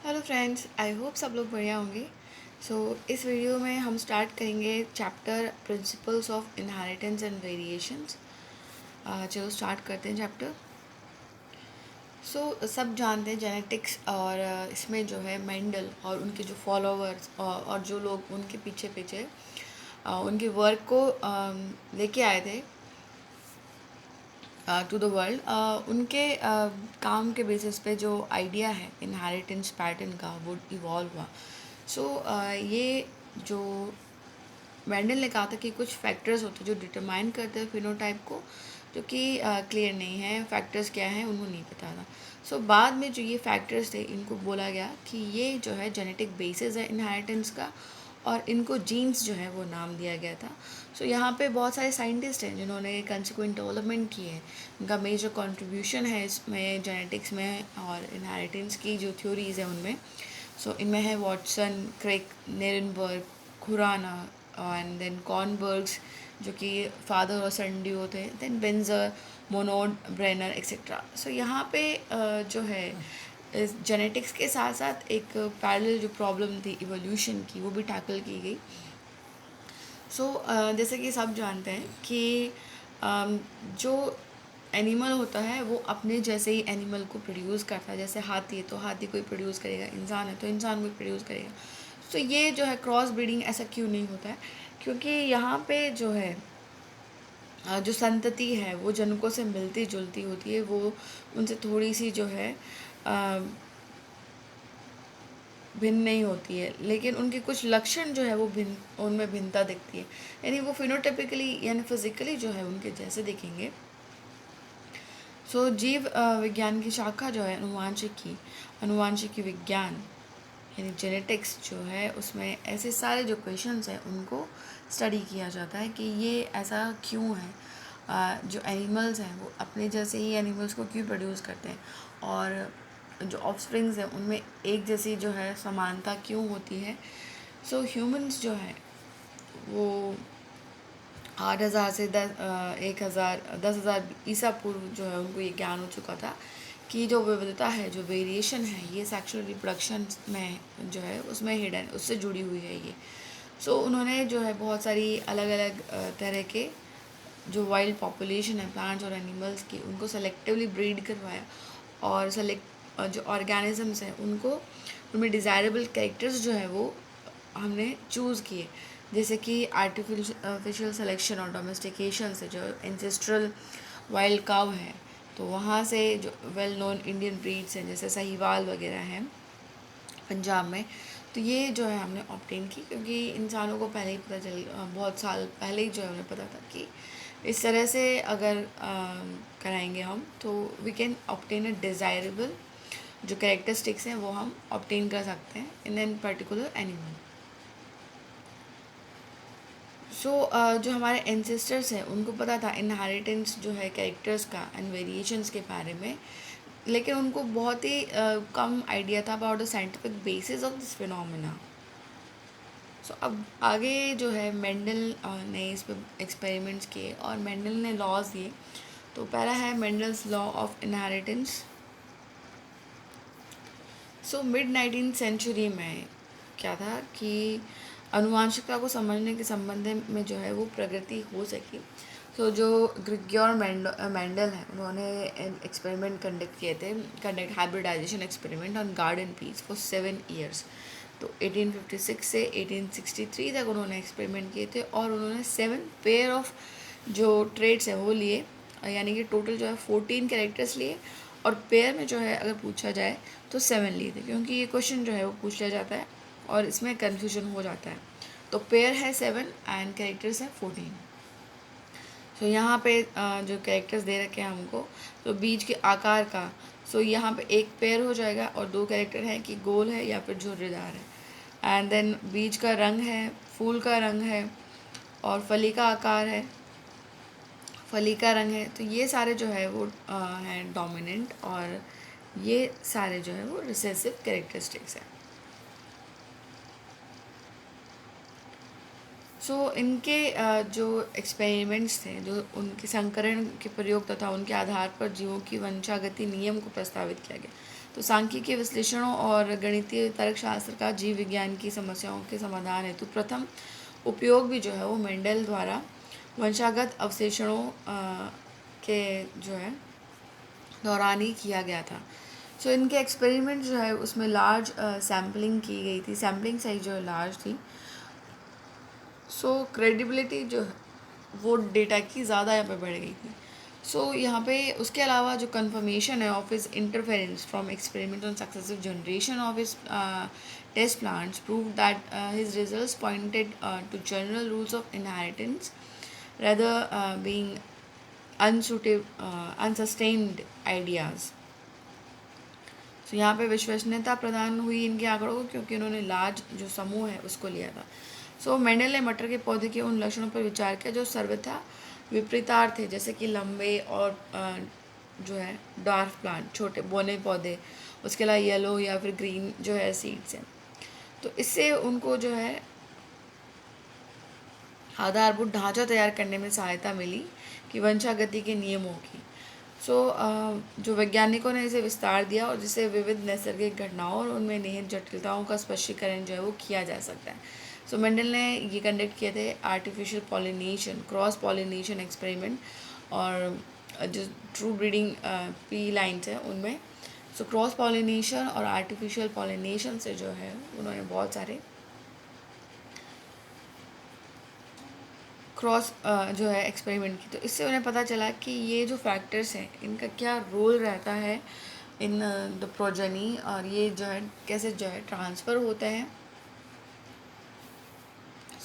Hello friends, I hope सब लोग बढ़िया होंगे। इस वीडियो में हम स्टार्ट करेंगे chapter principles of inheritance and variations. चलो स्टार्ट करते हैं चैप्टर। सब जानते हैं जेनेटिक्स और इसमें जो है मेंडल और उनके जो फॉलोअर्स और जो लोग उनके पीछे पीछे उनके वर्क को लेके आए थे टू द वर्ल्ड। उनके काम के बेसिस पे जो आइडिया है इनहेरिटेंस पैटर्न का वो इवॉल्व हुआ। ये जो मेंडल ने कहा था कि कुछ फैक्टर्स होते हैं जो डिटरमाइन करते हैं फिनोटाइप को, जो कि क्लियर नहीं है। फैक्टर्स क्या हैं उनको नहीं पता था। बाद में जो ये फैक्टर्स थे इनको बोला गया कि ये जो है जेनेटिक बेसिस है इनहेरिटेंस का, और इनको जीन्स जो है वो नाम दिया गया था। यहाँ पे बहुत सारे साइंटिस्ट हैं जिन्होंने कंसिक्वेंट डेवलपमेंट की है। उनका मेजर कंट्रीब्यूशन है इसमें जेनेटिक्स में और इनहेरिटेंस की जो थ्योरीज हैं उनमें। इनमें है Watson, Crick, Nirenberg, Khorana and then Kornbergs जो कि फादर और सन ड्यूओ थे, then Benzer, Monod, Brenner etcetera. यहाँ पे जो है इस जेनेटिक्स के साथ साथ एक पैरेलल जो प्रॉब्लम थी इवोल्यूशन की वो भी टैकल की गई। जैसे कि सब जानते हैं कि जो एनिमल होता है वो अपने जैसे ही एनिमल को प्रोड्यूस करता है। जैसे हाथी है तो हाथी कोई प्रोड्यूस करेगा, इंसान है तो इंसान कोई प्रोड्यूस करेगा। ये जो है क्रॉस ब्रीडिंग ऐसा क्यों नहीं होता है? क्योंकि यहाँ पे जो है जो संतति है वो जनकों से मिलती जुलती होती है, वो उनसे थोड़ी सी जो है भिन्न नहीं होती है, लेकिन उनके कुछ लक्षण जो है वो भिन्न, उनमें भिन्नता दिखती है। यानी वो फिनोटाइपिकली यानी फिजिकली जो है उनके जैसे दिखेंगे। जीव विज्ञान की शाखा जो है अनुवांशिकी विज्ञान यानी जेनेटिक्स जो है उसमें ऐसे सारे जो क्वेश्चंस हैं उनको स्टडी किया जाता है कि ये ऐसा क्यों है। जो एनिमल्स हैं वो अपने जैसे ही एनिमल्स को क्यों प्रोड्यूस करते हैं, और जो ऑफस्प्रिंग्स हैं उनमें एक जैसी जो है समानता क्यों होती है। ह्यूमंस जो है वो 8,000 से 10,000 ईसा पूर्व जो है उनको ये ज्ञान हो चुका था कि जो विविधता है, जो वेरिएशन है, ये सेक्सुअल रिप्रोडक्शन में जो है उसमें हिडन, उससे जुड़ी हुई है ये। उन्होंने जो है बहुत सारी अलग अलग तरह के जो वाइल्ड पॉपुलेशन है प्लांट्स और एनिमल्स की, उनको सेलेक्टिवली ब्रीड करवाया, और जो ऑर्गेनिजम्स हैं उनको उनमें डिज़ायरेबल कैरेक्टर्स जो है वो हमने चूज़ किए। जैसे कि आर्टिफिशियल सिलेक्शन और डोमेस्टिकेशन से जो एंसेस्ट्रल वाइल्ड काव है, तो वहाँ से जो वेल नोन इंडियन ब्रीड्स हैं जैसे साहिवाल वगैरह हैं पंजाब में, तो ये जो है हमने ऑब्टेन की, क्योंकि इंसानों को पहले ही पता चल, बहुत साल पहले ही जो है उन्हें पता था कि इस तरह से अगर कराएंगे हम तो we can obtain a desirable जो कैरेक्टरिस्टिक्स हैं वो हम ऑब्टेन कर सकते हैं इन एन पर्टिकुलर एनिमल। जो हमारे एंसेस्टर्स हैं उनको पता था इनहेरिटेंस जो है कैरेक्टर्स का एंड वेरिएशंस के बारे में, लेकिन उनको बहुत ही कम आइडिया था about the scientific basis of this phenomena. अब आगे जो है मेंडल ने इस पर एक्सपेरिमेंट्स किए और मेंडल ने लॉज दिए। तो पहला है Mendel's law of inheritance. Mid 19th century में क्या था कि अनुवांशिकता को समझने के संबंध में जो है वो प्रगति हो सकी। जो ग्रिगोर मेंडल है उन्होंने एक्सपेरिमेंट कंडक्ट किए थे, hybridization experiment on garden peas for 7 years. तो 1856 से 1863 तक उन्होंने एक्सपेरिमेंट किए थे, और उन्होंने 7 पेयर ऑफ जो ट्रेड्स हैं वो लिए, यानी कि टोटल जो है 14 कैरेक्टर्स लिए, और पेयर में जो है अगर पूछा जाए तो 7 लिए थे, क्योंकि ये क्वेश्चन जो है वो पूछ लिया जाता है और इसमें कन्फ्यूजन हो जाता है। तो पेयर है 7 एंड कैरेक्टर्स है 14। यहाँ पे जो कैरेक्टर्स दे रखे हैं हमको, तो बीज के आकार का, यहाँ पे एक पेयर हो जाएगा और 2 कैरेक्टर हैं कि गोल है या फिर झुर्रीदार है। एंड देन बीज का रंग है, फूल का रंग है, और फली का आकार है, फली का रंग है। तो ये सारे जो है वो हैं डोमिनेंट, और ये सारे जो है वो रिसेसिव कैरेक्टरिस्टिक्स हैं। इनके जो एक्सपेरिमेंट्स थे, जो उनके संकरण के प्रयोग तथा उनके आधार पर जीवों की वंशागति नियम को प्रस्तावित किया गया। तो सांख्यिकीय विश्लेषणों और गणितीय तर्कशास्त्र का जीव विज्ञान की समस्याओं के समाधान हेतु प्रथम उपयोग भी जो है वो मेंडल द्वारा वंशागत अवशेषणों के जो है दौरान ही किया गया था। सो इनके एक्सपेरिमेंट जो है उसमें लार्ज सैम्पलिंग की गई थी, सैम्पलिंग साइज जो है लार्ज थी। सो क्रेडिबिलिटी जो है वो डेटा की ज़्यादा यहाँ पे बढ़ गई थी। सो यहाँ पे उसके अलावा जो कन्फर्मेशन है of his interference from experiment on successive generation of his test plants prove that his results pointed to general rules of inheritance rather being unsustained ideas। तो यहाँ पे विश्वसनीयता प्रदान हुई इनके आंकड़ों को क्योंकि उन्होंने लार्ज जो समूह है उसको लिया था। सो मेंडल ने मटर के पौधे के उन लक्षणों पर विचार किया जो सर्वथा विपरीतार्थ थे, जैसे कि लंबे और जो है डार्क प्लांट, छोटे बोने पौधे, उसके अलावा येलो या फिर ग्रीन जो है सीड्स हैं। तो इससे उनको जो है आधारभूत ढांचा तैयार करने में सहायता मिली कि वंशागति के नियमों की। जो वैज्ञानिकों ने इसे विस्तार दिया और जिससे विविध नैसर्गिक घटनाओं और उनमें निहित जटिलताओं का स्पष्टीकरण जो है वो किया जा सकता है। मेंडल ने ये कंडक्ट किए थे artificial pollination, cross pollination experiment और जो ट्रू ब्रीडिंग पी लाइन्स हैं उनमें। क्रॉस पॉलिनेशन और आर्टिफिशियल पॉलिनेशन से जो है उन्होंने बहुत सारे क्रॉस जो है एक्सपेरिमेंट की। तो इससे उन्हें पता चला कि ये जो फैक्टर्स हैं इनका क्या रोल रहता है इन द प्रोजेनी, और ये जो है कैसे जो है ट्रांसफ़र होते हैं।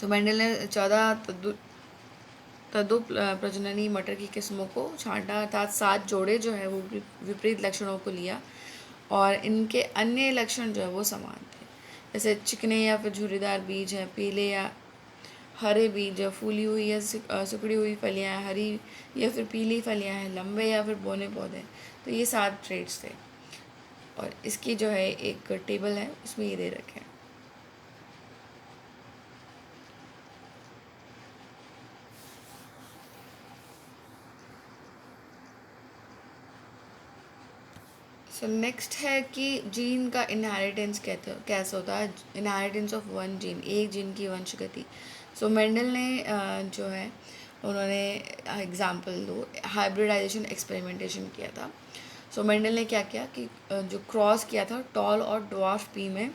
मेंडल ने 14 तदु प्रजननी मटर की किस्मों को छांटा, अर्थात 7 जोड़े जो है वो विपरीत लक्षणों को लिया और इनके अन्य लक्षण जो है वो समान थे, जैसे चिकने या फिर झुर्रीदार बीज हैं, पीले या हरे बीज, फूली हुई या सिकुड़ी हुई फलियाँ हैं, हरी या फिर पीली फलियाँ हैं, लंबे या फिर बोने पौधे। तो ये 7 ट्रेड्स थे और इसकी जो है एक टेबल है उसमें ये दे रखे हैं। नेक्स्ट है कि जीन का इनहेरिटेंस कैसे होता है, इनहेरिटेंस ऑफ वन जीन, एक जीन की वंशगति। मेंडल ने जो है उन्होंने एग्जाम्पल दो हाइब्रिडाइजेशन एक्सपेरिमेंटेशन किया था। मेंडल ने क्या किया कि जो क्रॉस किया था टॉल और ड्वार्फ पी में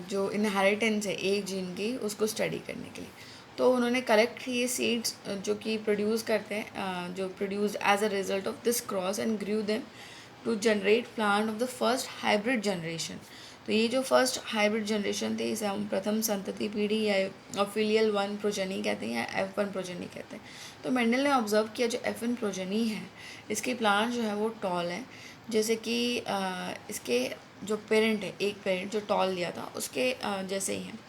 जो इनहेरिटेंस है एक जीन की उसको स्टडी करने के लिए। तो उन्होंने कलेक्ट किए सीड्स जो कि प्रोड्यूस करते हैं, जो produce as a result of this cross and grew them to generate plant of the first hybrid generation. तो ये जो फर्स्ट हाइब्रिड जनरेशन थे इसे हम प्रथम संतति पीढ़ी या फिलियल 1 प्रोजेनी कहते हैं या F1 प्रोजेनी कहते हैं। तो मेंडल ने ऑब्जर्व किया जो F1 प्रोजेनी है इसके प्लांट जो है वो टॉल है, जैसे कि इसके जो पेरेंट है, एक पेरेंट जो टॉल लिया था उसके जैसे ही हैं।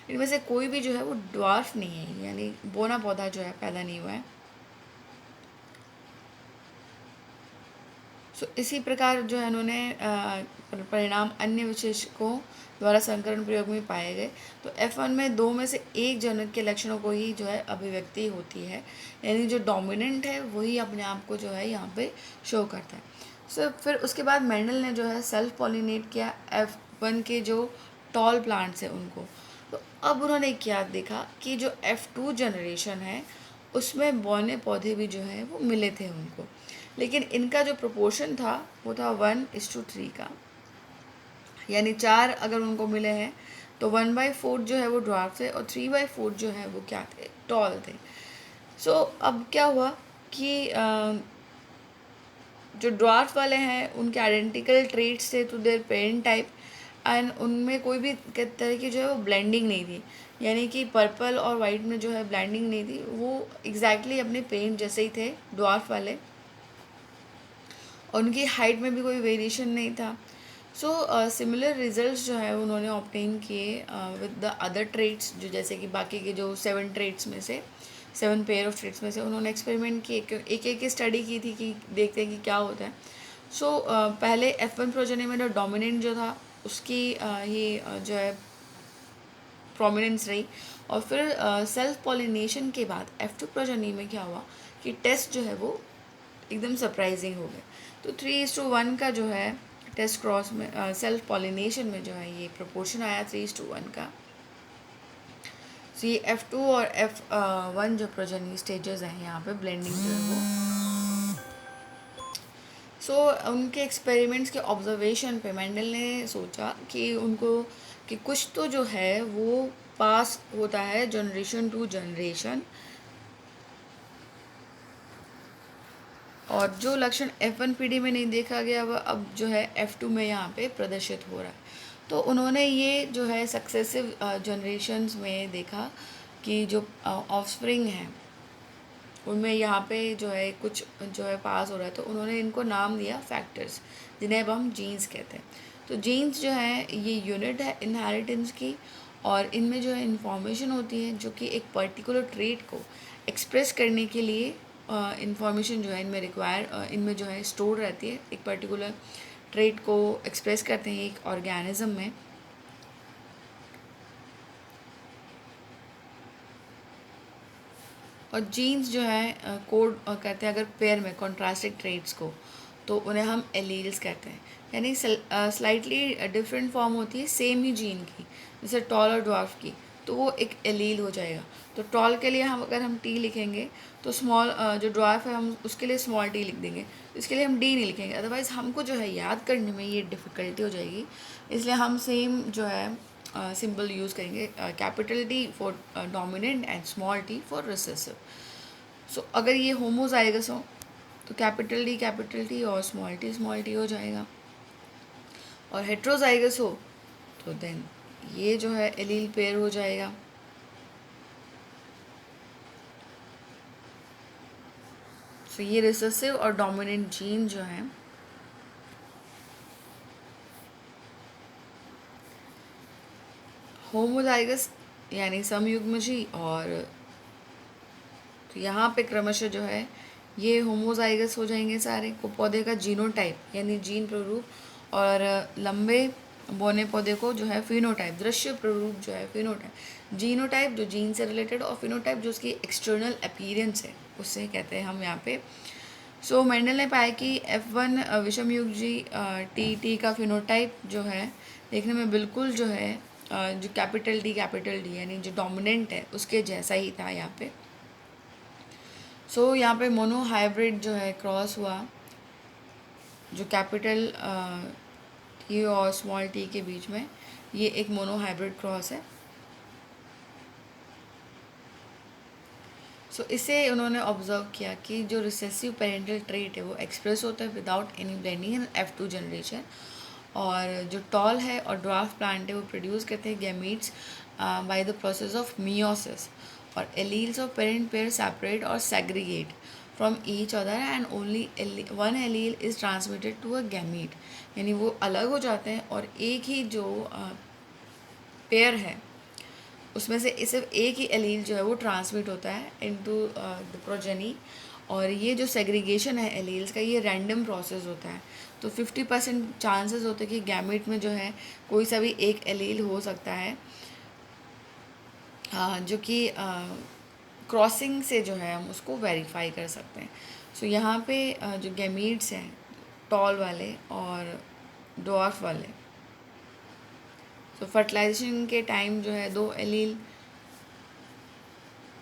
इनमें से कोई भी जो है वो ड्वार्फ नहीं है, यानी बोना पौधा जो है पैदा नहीं हुआ है। इसी प्रकार जो है उन्होंने परिणाम अन्य विशेषकों द्वारा संकरण प्रयोग में पाए गए। तो F1 में 2 में से एक जनक के लक्षणों को ही जो है अभिव्यक्ति होती है, यानी जो डोमिनेंट है वही अपने आप को जो है यहाँ पे शो करता है। फिर उसके बाद मेंडल ने जो है सेल्फ पॉलिनेट किया F1 के जो टॉल प्लांट्स हैं उनको। तो अब उन्होंने क्या देखा कि जो F2 जनरेशन है उसमें बौने पौधे भी जो है वो मिले थे उनको, लेकिन इनका जो प्रोपोर्शन था वो था 1:3 का, यानी 4 अगर उनको मिले हैं तो 1/4 जो है वो ड्वार्फ थे और 3/4 जो है वो क्या थे, टॉल थे। अब क्या हुआ कि जो ड्वार्फ वाले हैं उनके आइडेंटिकल ट्रेट्स थे to their parent type and उनमें कोई भी तरह की जो है वो ब्लेंडिंग नहीं थी, यानी कि पर्पल और वाइट में जो है ब्लेंडिंग नहीं थी, वो एग्जैक्टली अपने पेरेंट जैसे ही थे ड्वार्फ वाले, और उनकी हाइट में भी कोई वेरिएशन नहीं था। सिमिलर रिजल्ट्स जो है उन्होंने ऑब्टेन किए विद द अदर ट्रेट्स, जो जैसे कि बाकी के जो 7 ट्रेट्स में से 7 पेयर ऑफ ट्रेट्स में से उन्होंने एक्सपेरिमेंट किए, एक स्टडी की थी कि देखते हैं कि क्या होता है। पहले F1 प्रोजेनी में जो डोमिनेंट जो था उसकी ही जो है प्रोमिनेंस रही, और फिर सेल्फ पॉलिनेशन के बाद F2 प्रोजेनी में क्या हुआ कि टेस्ट जो है वो एकदम सरप्राइजिंग हो गए। तो 3:1 का जो है टेस्ट क्रॉस में सेल्फ पॉलिनेशन में जो है ये प्रोपोर्शन आया 3:1 का। सो ये F2 और F1 जो प्रोजेनी स्टेजेस हैं यहाँ पे ब्लेंडिंग जो है वो। सो उनके एक्सपेरिमेंट्स के ऑब्जर्वेशन पे मेंडल ने सोचा कि उनको कि कुछ तो जो है वो पास होता है जनरेशन टू जनरेशन, और जो लक्षण F1 पीढ़ी में नहीं देखा गया वह अब जो है F2 में यहाँ पे प्रदर्शित हो रहा है। तो उन्होंने ये जो है सक्सेसिव जनरेशन्स में देखा कि जो ऑफस्प्रिंग हैं उनमें यहाँ पे जो है कुछ जो है पास हो रहा है। तो उन्होंने इनको नाम दिया फैक्टर्स, जिन्हें अब हम जीन्स कहते हैं। तो जीन्स जो है ये यूनिट है इनहेरिटेंस की, और इनमें जो है इंफॉर्मेशन होती है जो कि एक पर्टिकुलर ट्रेट को एक्सप्रेस करने के लिए इंफॉर्मेशन जो है इनमें जो है स्टोर रहती है। एक पर्टिकुलर ट्रेट को एक्सप्रेस करते हैं एक ऑर्गेनिज्म में। और जीन्स जो है कोड कहते हैं अगर पेयर में कॉन्ट्रास्टिंग ट्रेट्स को, तो उन्हें हम एलील्स कहते हैं। यानी स्लाइटली डिफरेंट फॉर्म होती है सेम ही जीन की, जैसे टॉल और ड्वार्फ की, तो वो एक एलील हो जाएगा। तो टॉल के लिए अगर हम टी लिखेंगे तो स्मॉल, जो ड्वार्फ है हम उसके लिए स्मॉल टी लिख देंगे, इसके लिए हम डी नहीं लिखेंगे, अदरवाइज़ हमको जो है याद करने में ये डिफ़िकल्टी हो जाएगी। इसलिए हम सेम जो है सिंबल यूज़ करेंगे, capital T for dominant and small T for recessive. So अगर ये होमोजाइगस हो तो कैपिटल टी और स्मॉल टी हो जाएगा, और हेट्रोजाइगस हो तो देन ये जो है एलील पेयर हो जाएगा। सो ये रिसेसिव और डोमिनेंट जीन जो है होमोजाइगस यानी समयुग्मजी, और तो यहाँ पे क्रमशः जो है ये होमोजाइगस हो जाएंगे सारे को पौधे का जीनोटाइप यानी जीन प्ररूप, और लंबे बौने पौधे को जो है फिनोटाइप दृश्य प्ररूप जो है फिनोटाइप। जीनोटाइप जो जीन से रिलेटेड, और फिनोटाइप जो उसकी एक्सटर्नल अपीयरेंस है उससे कहते हैं हम यहाँ पे। सो मेंडल ने पाया कि F1 विषमयुग्जी टी का फिनोटाइप जो है देखने में बिल्कुल जो है जो कैपिटल डी यानी जो डोमिनेंट है उसके जैसा ही था यहाँ पे। सो यहाँ पे मोनो हाइब्रिड जो है क्रॉस हुआ, जो कैपिटल टी और स्मॉल टी के बीच में, ये एक मोनो हाइब्रिड क्रॉस है। सो इसे उन्होंने ऑब्जर्व किया कि जो रिसेसिव पेरेंटल ट्रेट है वो एक्सप्रेस होता है विदाउट एनी ब्लेंडिंग इन F2 जनरेशन, और जो टॉल है और ड्वार्फ प्लांट है वो प्रोड्यूस करते हैं gametes by the process of meiosis, और alleles of parent pair separate और segregate from each other and only one allele is transmitted to a gamete, यानी वो अलग हो जाते हैं और एक ही जो पेयर है उसमें से सिर्फ एक ही एलील जो है वो ट्रांसमिट होता है इनटू द प्रोजेनी। और ये जो सेग्रीगेशन है एलील्स का ये रैंडम प्रोसेस होता है। तो 50% चांसेस होते हैं कि गैमेट में जो है कोई सा भी एक एलील हो सकता है, जो कि क्रॉसिंग से जो है हम उसको वेरीफाई कर सकते हैं। सो यहाँ पे जो गैमीट्स हैं टॉल वाले और ड्वार्फ वाले, तो फर्टिलाइजेशन के टाइम जो है दो एलील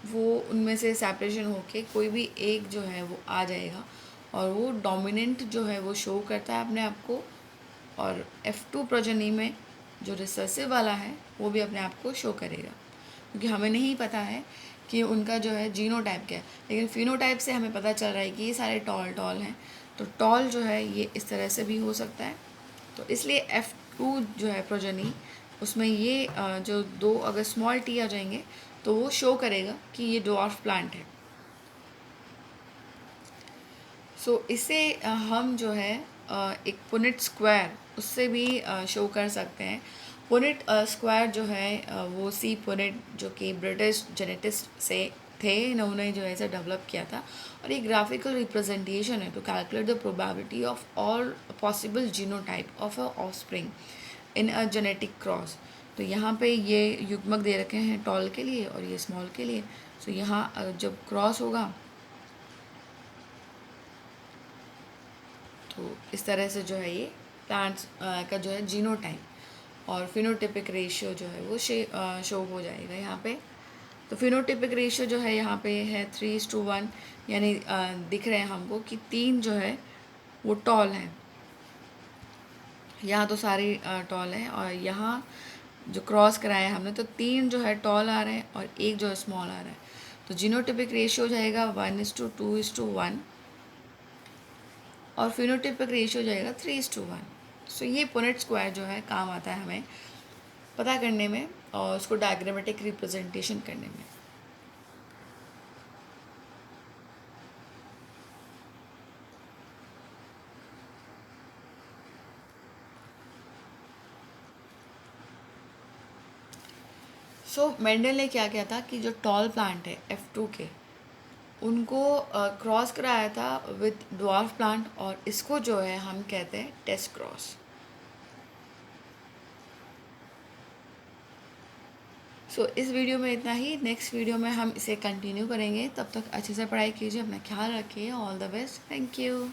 वो उनमें से सेपरेशन होके कोई भी एक जो है वो आ जाएगा, और वो डोमिनेंट जो है वो शो करता है अपने आप को, और F2 प्रोजेनी में जो रिसेसिव वाला है वो भी अपने आप को शो करेगा, क्योंकि हमें नहीं पता है कि उनका जो है जीनोटाइप क्या है, लेकिन फिनोटाइप से हमें पता चल रहा है कि ये सारे टॉल हैं। तो टॉल जो है ये इस तरह से भी हो सकता है। तो इसलिए F2 जो है प्रोजेनी उसमें ये जो दो अगर स्मॉल टी आ जाएंगे तो वो शो करेगा कि ये ड्वार्फ प्लांट है। सो इसे हम जो है एक पुनेट स्क्वायर उससे भी शो कर सकते हैं। पुनेट स्क्वायर जो है वो सी पुनेट जो कि ब्रिटिश जेनेटिस्ट से थे, इन्होंने जो है इसे डेवलप किया था, और ये ग्राफिकल रिप्रेजेंटेशन है to calculate the probability of all possible genotype of a offspring in a genetic cross. तो यहाँ पे ये युग्मक दे रखे हैं टॉल के लिए और ये स्मॉल के लिए। सो यहाँ जब क्रॉस होगा तो इस तरह से जो है ये प्लांट्स का जो है जीनोटाइप और फिनोटिपिक रेशियो जो है वो शो हो जाएगा यहाँ पे। तो फिनोटिपिक रेशियो जो है यहाँ पे है 3:1, यानी दिख रहे हैं हमको कि 3 जो है वो टॉल हैं। यहाँ तो सारी टॉल हैं, और यहाँ जो क्रॉस कराया है हमने तो 3 जो है टॉल आ रहे हैं और 1 जो है स्मॉल आ रहा है। तो जीनोटिपिक रेशियो जाएगा 1:2:1 और फिनोटिपिक रेशियो जाएगा 3:1। सो ये पुनेट स्क्वायर जो है काम आता है हमें पता करने में और उसको डायग्रामेटिक रिप्रेजेंटेशन करने में। सो मेंडल ने क्या किया था कि जो टॉल प्लांट है F2 के, उनको क्रॉस कराया था विद ड्वार्फ प्लांट, और इसको जो है हम कहते हैं टेस्ट क्रॉस। सो इस वीडियो में इतना ही। नेक्स्ट वीडियो में हम इसे कंटिन्यू करेंगे। तब तक अच्छे से पढ़ाई कीजिए, अपना ख्याल रखिए। All the best. Thank you.